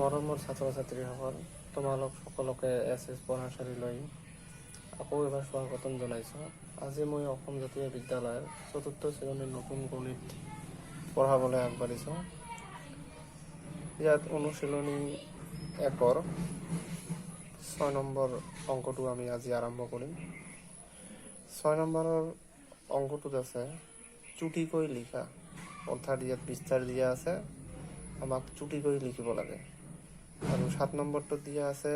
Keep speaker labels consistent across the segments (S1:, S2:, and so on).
S1: মৰমৰ ছাত্ৰ ছাত্ৰীসকল, তোমালোক সকলোকে এছ পঢ়াশালীলৈ আকৌ এবাৰ স্বাগতম জনাইছোঁ। আজি মই অসম জাতীয় বিদ্যালয়ৰ ৪ৰ্থ শ্ৰেণীৰ নতুন গণিত পঢ়াবলৈ আগবাঢ়িছোঁ। ইয়াত অনুশীলনী ১ৰ ৬ নম্বৰ অংকটো আমি আজি আৰম্ভ কৰিম। ৬ নম্বৰৰ অংকটোত আছে চুটিকৈ লিখা, অৰ্থাৎ ইয়াত বিস্তাৰ দিয়া আছে, আমাক চুটিকৈ লিখিব লাগে। আৰু ৭ নম্বৰটোত দিয়া আছে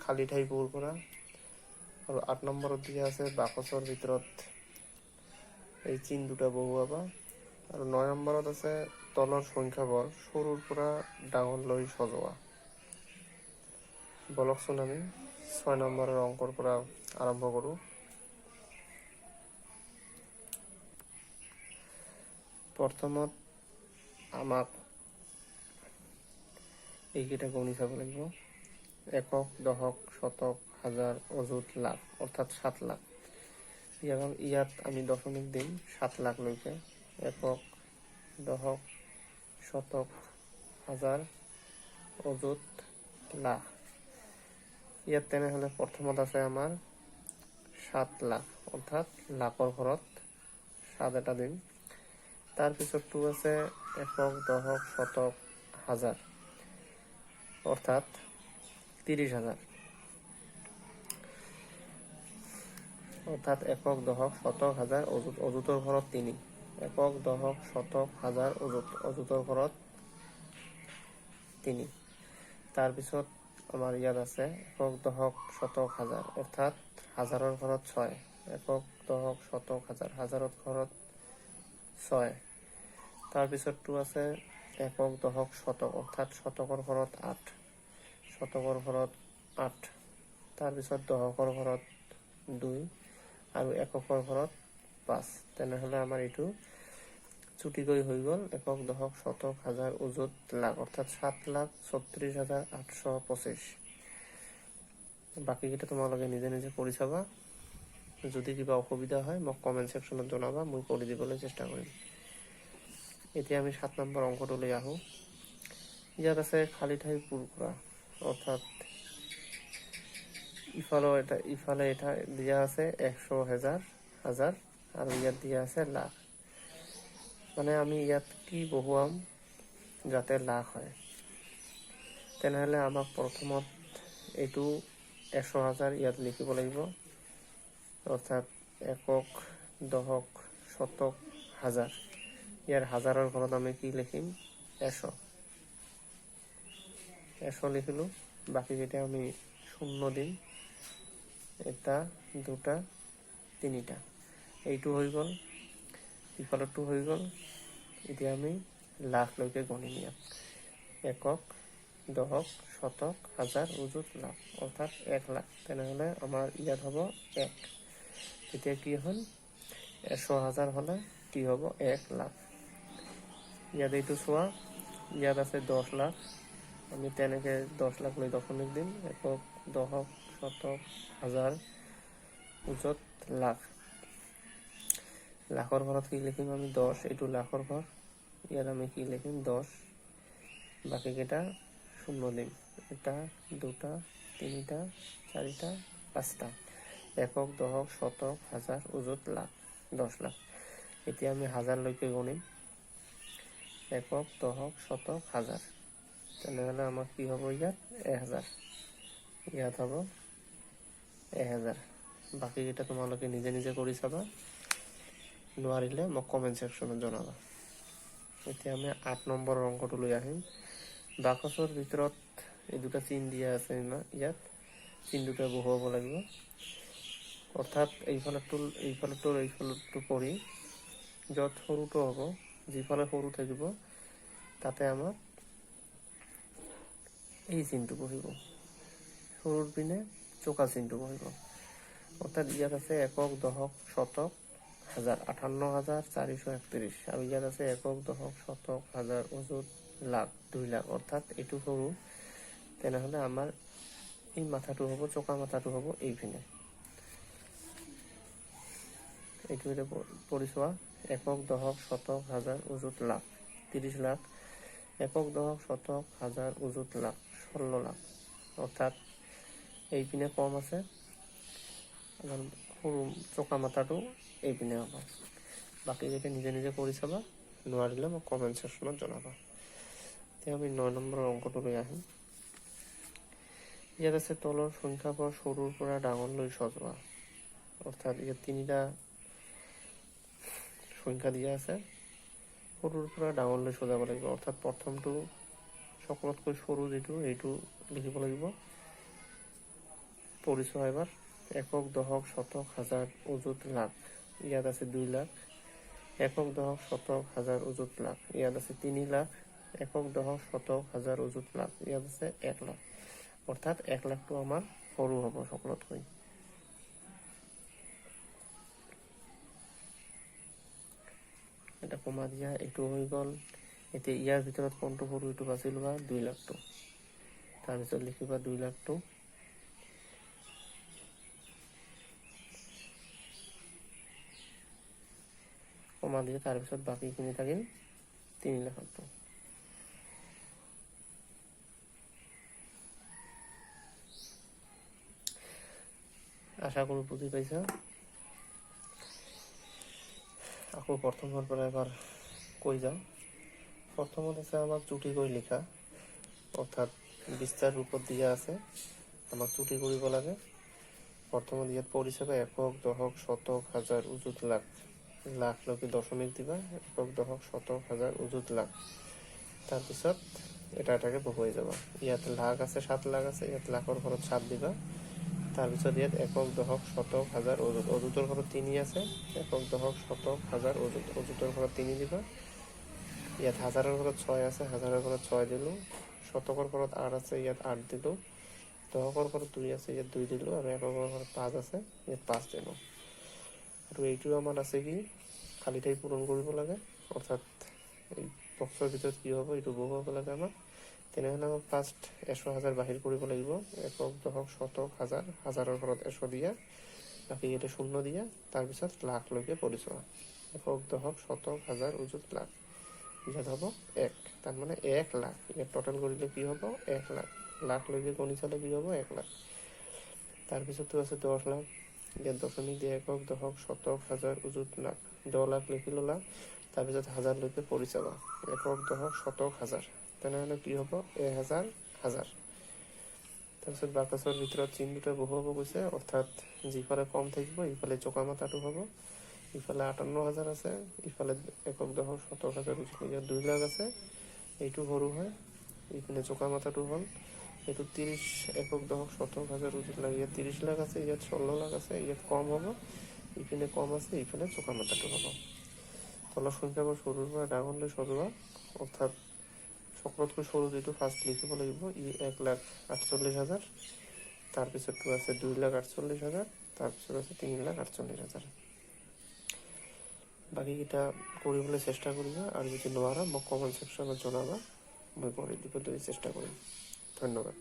S1: খালী ঠাই পূৰ কৰা, আৰু ৮ নম্বৰত দিয়া আছে বাকচৰ ভিতৰত এই চিন দুটা বহুৱাবা, আৰু ৯ নম্বৰত আছে তলৰ সংখ্যাবোৰ সৰুৰ পৰা ডাঙৰলৈ সজোৱা। বলকচোন আমি ৬ নম্বৰৰ অংকৰ পৰা আৰম্ভ কৰোঁ। প্ৰথমত আমাক এইকেইটা গণি চাব লাগিব। একক, দশক, শতক, হাজাৰ, অযুত, লাখ, অৰ্থাৎ ৭ লাখ। ইয়াত আমি দশমিক দিম ৭ লাখলৈকে। একক, দশক, শতক, হাজাৰ, অযুত, লাখ। ইয়াত তেনেহ'লে প্ৰথমত আছে আমাৰ ৭ লাখ, অৰ্থাৎ লাখৰ ঘৰত ৭ এটা দিম। তাৰপিছতটো আছে একক, দশক, শতক, হাজাৰ, অৰ্থাৎ ৩০,০০০। অৰ্থাৎ একক, দশক, শতক, হাজাৰ, অযুত। অযুতৰ ঘৰত ৩। একক, দশক, শতক, হাজাৰ, অযুত। অযুতৰ ঘৰত ৩। তাৰপিছত আমাৰ ইয়াত আছে একক, দশক, শতক, হাজাৰ, অৰ্থাৎ হাজাৰৰ ঘৰত ৬। একক, দশক, শতক, হাজাৰ, হাজাৰৰ ঘৰত ৬। তাৰপিছতটো আছে একক, দশক, শতক, অৰ্থাৎ শতকৰ ঘৰত ৮। শতকৰ ঘৰত ৮। তাৰপিছত দশকৰ ঘৰত ২ আৰু এককৰ ঘৰত ৫। তেনেহ'লে আমাৰ এইটো চুটিকৈ হৈ গ'ল একক, দশক, শতক, হাজাৰ, অযুত, লাখ, অৰ্থাৎ ৭,৩৬,৮২৫। বাকীকেইটা তোমালোকে নিজে নিজে কৰি চাবা। যদি কিবা অসুবিধা হয় মোক কমেণ্ট ছেকশ্যনত জনাবা, মই কৰি দিবলৈ চেষ্টা কৰিম। এতিয়া আমি ৭ নম্বৰ অংকটোলৈ আহোঁ। ইয়াত আছে খালী ঠাই পূৰ কৰা, অৰ্থাৎ ইফালে এটা দিয়া আছে ১০০, হাজাৰ, আৰু ইয়াত দিয়া আছে লাখ। মানে আমি ইয়াত কি বহুৱাম যাতে লাখ হয়। তেনেহ'লে আমাক প্ৰথমত এইটো ১০০,০০০ ইয়াত লিখিব লাগিব, অৰ্থাৎ একক, দশক, শতক, হাজাৰ। ইয়াৰ হাজাৰৰ ঘৰত আমি কি লিখিম? ১০০ লিখিলোঁ। বাকীকেইটা আমি শূন্য দিম। এটা, দুটা, তিনিটা। এইটো হৈ গ'ল, ইফালতো হৈ গ'ল। এতিয়া আমি লাখলৈকে গণিম ইয়াত। একক, দশক, শতক, হাজাৰ, অযুত, লাখ, অৰ্থাৎ ১ লাখ। তেনেহ'লে আমাৰ ইয়াত হ'ব ১। তেতিয়া কি হ'ল? ১০০,০০০ হ'লে কি হ'ব? ১ লাখ। ইয়াত এইটো চোৱা, ইয়াত আছে ১০ লাখ। আমি তেনেকৈ ১০ লাখ লৈ দশমিক দিম। একক, দশক, শতক, হাজাৰ, অযুত, লাখ। লাখৰ ঘৰত কি লিখিম আমি? ১০। এইটো লাখৰ ঘৰ। ইয়াত আমি কি লিখিম? ১০। বাকীকেইটা শূন্য দিম। এটা, দুটা, তিনিটা, চাৰিটা, পাঁচটা। একক, দশক, শতক, হাজাৰ, অযুত, লাখ, ১০ লাখ। এতিয়া আমি হাজাৰলৈকে গণিম। একক, দশক, শতক, হাজাৰ। তেনেহ'লে আমাৰ কি হ'ব ইয়াত? ১,০০০। ইয়াত হ'ব ১,০০০। বাকীকেইটা তোমালোকে নিজে নিজে কৰি চাবা, নোৱাৰিলে মোক কমেণ্ট ছেকশ্যনত জনাবা। এতিয়া আমি ৮ নম্বৰৰ অংকটোলৈ আহিম। বাকচৰ ভিতৰত এই দুটা চিন দিয়া আছে, ইয়াত চিন দুটা বহুৱাব লাগিব। অৰ্থাৎ এইফালটো কৰি য'ত সৰুটো হ'ব, যিফালে সৰু থাকিব তাতে আমাৰ এই চিনটো বহিব, সৰুৰ পিনে চোকা চিনটো বহিব। অৰ্থাৎ ইয়াত আছে একক, দশক, শতক, হাজাৰ, ৫৮,৪৩১। আৰু ইয়াত আছে একক, দশক, শতক, হাজাৰ, অযুত, লাখ, ২ লাখ, অৰ্থাৎ এইটো সৰু। তেনেহ'লে আমাৰ এই মাথাটো হ'ব, চোকা মাথাটো হ'ব এইপিনে। এইটো এতিয়া পৰিচোৱা। একক, দশক, শতক, হাজাৰ, অযুত, লাখ, ৩০ লাখ। একক দশক শতক হাজাৰ অযুত লাখ 16 লাখ। অৰ্থাৎ এইপিনে কম আছে, সৰু চকা মাথাটো এইপিনে হ'ব। বাকীকেইটা নিজে নিজে কৰি চাবা, নোৱাৰিলে মোক কমেণ্ট ছেকশ্যনত জনাবা। এতিয়া আমি 9 নম্বৰৰ অংকটোলৈ আহিম। ইয়াত আছে তলৰ সংখ্যাবোৰ সৰুৰ পৰা ডাঙৰলৈ সজোৱা। অৰ্থাৎ ইয়াত 3টা সংখ্যা দিয়া আছে, সৰুৰ পৰা ডাঙৰলৈ সজাব লাগিব। অৰ্থাৎ প্ৰথমটো সকলোতকৈ সৰু যিটো এইটো লিখিব লাগিব। পৰিচয় এবাৰ একক দশক শতক হাজাৰ অযুত লাখ, ইয়াত আছে 2 লাখ। একক দশক শতক হাজাৰ অযুত লাখ, ইয়াত আছে 3 লাখ। একক দশক শতক হাজাৰ অযুত লাখ, ইয়াত আছে 1 লাখ। অৰ্থাৎ 1 লাখটো আমাৰ সৰু হ'ব সকলোতকৈ। এটা কমা দিয়া, এইটো হৈ গ'ল। এতিয়া ইয়াৰ ভিতৰত কোনটো সৰু এইটো বাছি লোৱা, 2 লাখটো। তাৰপিছত লিখিবা 2 লাখটো। কমা দিয়ে, তাৰপিছত বাকীখিনি থাকিল 3 লাখটো। আশা কৰোঁ বুজি পাইছা। আকৌ প্ৰথমৰ পৰা এবাৰ কৈ যাওঁ। প্ৰথমত আছে আমাক চুটি কৰি লিখা, অৰ্থাৎ বিস্তাৰ ৰূপত দিয়া আছে, আমাক চুটি কৰিব লাগে। প্ৰথমত ইয়াত পৰিছে একক দশক শতক হাজাৰ অযুত লাখ, লাখলৈকে দশমিক দিবা। একক দশক শতক হাজাৰ অযুত লাখ, তাৰপিছত এটা এটাকে বহুৱাই যাবা। ইয়াত লাখ আছে, 7 লাখ আছে, ইয়াত লাখৰ ঘৰত 7 দিবা। তাৰপিছত ইয়াত একক দশক শতক হাজাৰ অযুত, অযুতৰ ঘৰত 3 আছে। একক দশক শতক হাজাৰ অযুত, অযুতৰ ঘৰত 3 দিবা। ইয়াত হাজাৰৰ ঘৰত 6 আছে, হাজাৰৰ ঘৰত 6 দিলোঁ। শতকৰ ঘৰত 8 আছে, ইয়াত 8 দিলোঁ। দশকৰ ঘৰত 2 আছে, ইয়াত 2 দিলোঁ। আৰু এককৰ ঘৰত 5 আছে, ইয়াত 5 দিলোঁ। আৰু এইটো আমাৰ আছে কি, খালী ঠাই পূৰণ কৰিব লাগে। অৰ্থাৎ এই বক্সৰ ভিতৰত কি হ'ব এইটো বহুৱাব লাগে আমাক। তেনেহ'লে আমাক ফাৰ্ষ্ট 100,000 বাহিৰ কৰিব লাগিব। একক দশক শতক হাজাৰ, হাজাৰৰ ঘৰত 100 দিয়া, বাকী ইয়াতে 0 দিয়া। তাৰপিছত লাখলৈকে পৰিচোৱা। একক দশক শতক হাজাৰ অযুত লাখ, ইয়াত হ'ব 1, তাৰমানে 1 লাখ। ইয়াত টোটেল কৰিলে কি হ'ব 1 লাখ। লাখলৈকে গণি চালে কি হ'ব 1 লাখ। তাৰপিছতো আছে 10 লাখ, ইয়াত দশমিক দিয়ে একক দশক শতক হাজাৰ অযুত লাখ, 10 লাখ লিখি ল'লা। তাৰপিছত হাজাৰলৈকে পৰি চাবা, একক দশক শতক হাজাৰ, তেনেহ'লে কি হ'ব 1000 হাজাৰ। তাৰপিছত বাকচৰ ভিতৰত চিন দুটা বহুৱাব কৈছে, অৰ্থাৎ যিফালে কম থাকিব ইফালে চকা মাথাটো হ'ব। ইফালে 58,000 আছে, ইফালে একক দশক শতক হাজাৰ। ইয়াত 2 লাখ আছে, এইটো সৰু হয়। ইপিনে চকা মাথাটো হ'ল এইটো 30 একক দশক শতক হাজাৰ অযুত লাখ, ইয়াত 30 লাখ আছে, ইয়াত 16 লাখ আছে। ইয়াত কম হ'ব, ইপিনে কম আছে, ইফালে চকা মাথাটো হ'ব। তলৰ সংখ্যাবোৰ সৰুৰ পৰা ডাঙৰলৈ সজোৱা। অৰ্থাৎ সকলোতকৈ সৰু যিটো ফাৰ্ষ্ট লিখিব লাগিব, ই 1,48,000। তাৰপিছতটো আছে 2,48,000, তাৰপিছত আছে 3,48,000। বাকীকেইটা কৰিবলৈ চেষ্টা কৰিবা, আৰু যদি নোৱাৰা মোক কমেণ্ট ছেকশ্যনত জনাবা, মই কৰি দিবলৈ চেষ্টা কৰিম। ধন্যবাদ।